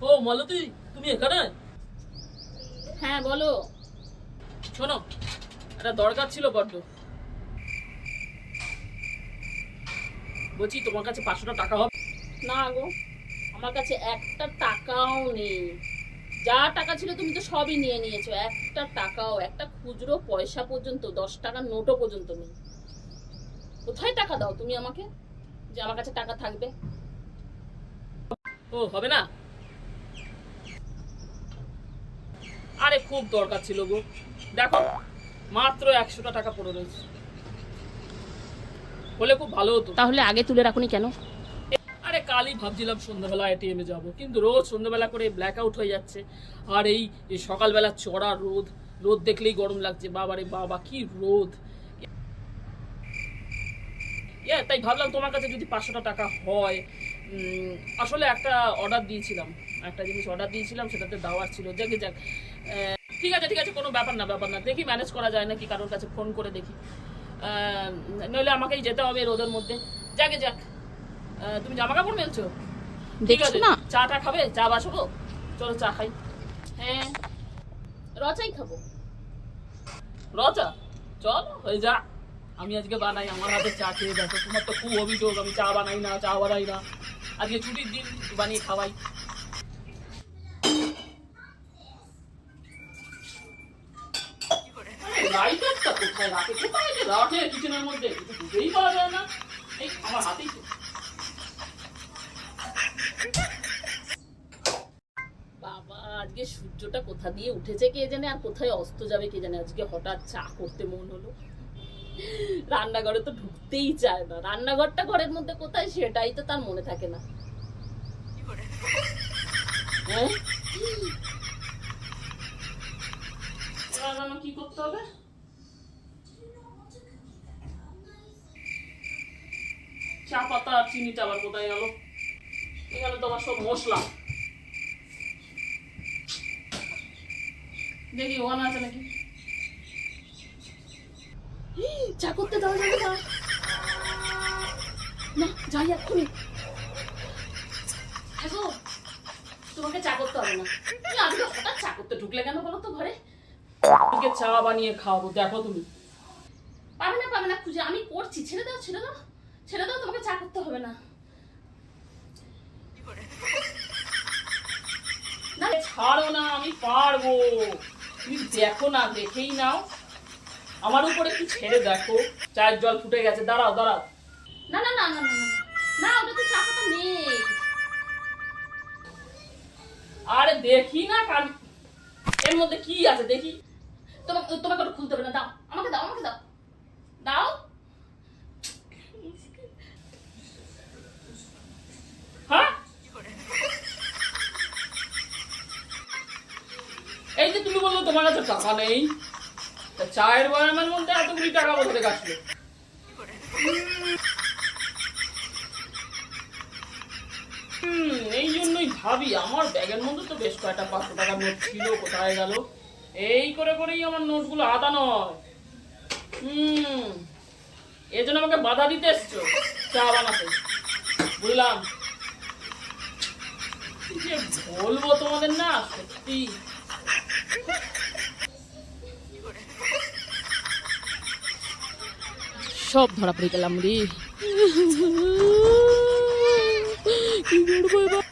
ও মালতী, তুমি এখানে? হ্যাঁ বলো। শোনো, একটা দরকার ছিল বড্ড। বলছি তোমার কাছে 500 টাকা হবে? না গো, আমার কাছে একটা টাকাও নেই। যা টাকা ছিল তুমি তো সবই নিয়ে নিয়েছো, একটা টাকাও, একটা খুচরো পয়সা পর্যন্ত, 10 টাকার নোটও পর্যন্ত নেই। কোথায় টাকা দাও তুমি আমাকে, যে আমার কাছে টাকা থাকবে? ও হবে না? আরে খুব দরকার ছিল গো। দেখো, মাত্র 100 টাকা পড়ে রয়েছে, হলে খুব ভালো হতো। তাহলে আগে তুলে রাখুনি কেন? আরে কালই ভাবছিলাম সন্ধ্যাবেলা এটিএমে যাব, কিন্তু রোজ সন্ধ্যাবেলা করে ব্ল্যাক আউট হয়ে যাচ্ছে। আর এই সকালবেলা চড়া রোদ, রোদ দেখলেই গরম লাগছে। বাবারে বাবা, কি রোদ! তাই ভাবলাম তোমার কাছে যদি 500 টাকা হয়। আসলে একটা অর্ডার দিয়েছিলাম, একটা জিনিস অর্ডার দিয়েছিলাম, সেটাতে দেওয়ার ছিল। যাকে যাক, ঠিক আছে ঠিক আছে, কোনো ব্যাপার না ব্যাপার না, দেখি ম্যানেজ করা যায় নাকি, কারোর কাছে ফোন করে দেখি। নইলে আমাকেই যেতে হবে রোদের মধ্যে। যাকে যাক, তুমি জামা কাপড় মেলছো? ঠিক আছে, না চাটা খাবে? চা বাসবো, চলো চা খাই। হ্যাঁ, রচাই খাবো। রচা, চলো হয়ে যা। আমি আজকে বানাই, আমার হাতে চা খেয়ে দেখো। তোমার তো খুব অভিযোগ আমি চা বানাই না চা বানাই না। আজকে ছুটির দিন, বানিয়ে খাওয়াই। লাইটারটা কোথায় রাখে, কোথায় যে রাখে কিচেনের মধ্যে, কিছু বুঝেই পাওয়া যায় না। এই আমার হাতেই তো। বাবা, আজকে সূর্যটা কোথা দিয়ে উঠেছে কে জানে, আর কোথায় অস্ত যাবে কে জানে। আজকে হঠাৎ চা করতে মন হলো। রান্নাঘরে তো ঢুকতেই চায় না, রান্নাঘরটা ঘরের মধ্যে কোথায় সেটাই তো তার মনে থাকে না। হ্যাঁ, এবার আমার কি করতে হবে? চা পাতা আর চিনিটা আবার কোথায় গেল? এখানে তো আমার সব মশলা। দেখি ওখানে আছে নাকি। চা করতে দাও যাবে না, না যাই এক্ষুনি। হ্যাঁ গো, তোমাকে চা করতে হবে না। তুমি আজকে হঠাৎ চা করতে ঢুকলে কেন বলো তো ঘরে? আজকে চা বানিয়ে খাওয়াবো, দেখো তুমি। পাবে না খুঁজে, আমি করছি। ছেড়ে দাও ছেড়ে দাও ছেড়ে দাও, তোমাকে চা করতে হবে না। না ছাড়ো না, আমি পারবো। তুমি দেখো না, দেখেই নাও। আমার উপরে একটু ছেড়ে দেখো। চায়ের জল ফুটে গেছে, দাঁড়াও দাঁড়াও। না না না না না না না, ওটাতে চা পাতা নেই। আরে দেখি না, কার এর মধ্যে কি আছে দেখি। তোমাকে ওটা খুলতে হবে না, দাও আমাকে, দাও আমাকে, দাও দাও। হ্যাঁ, এই যে তুমি বললো তোমার কাছে টাকা নেই, তা চায়ের বয়ামের মধ্যে এতগুলি টাকা কোথা থেকে আসলো? এই জন্যই ভাবি আমার ব্যাগের মধ্যে তো বেশ কয়েকটা 500 টাকার নোট ছিল, কোথায় গেল? এই করে করেই আমার নোটগুলো আদা নয়। এই জন্য আমাকে বাধা দিতে এসছো চা বানাতে, বুঝলাম। কি যে বলবো তোমাদের, না সত্যি। সব ধরা পড়ে গেলাম রে। কি করবো এবার?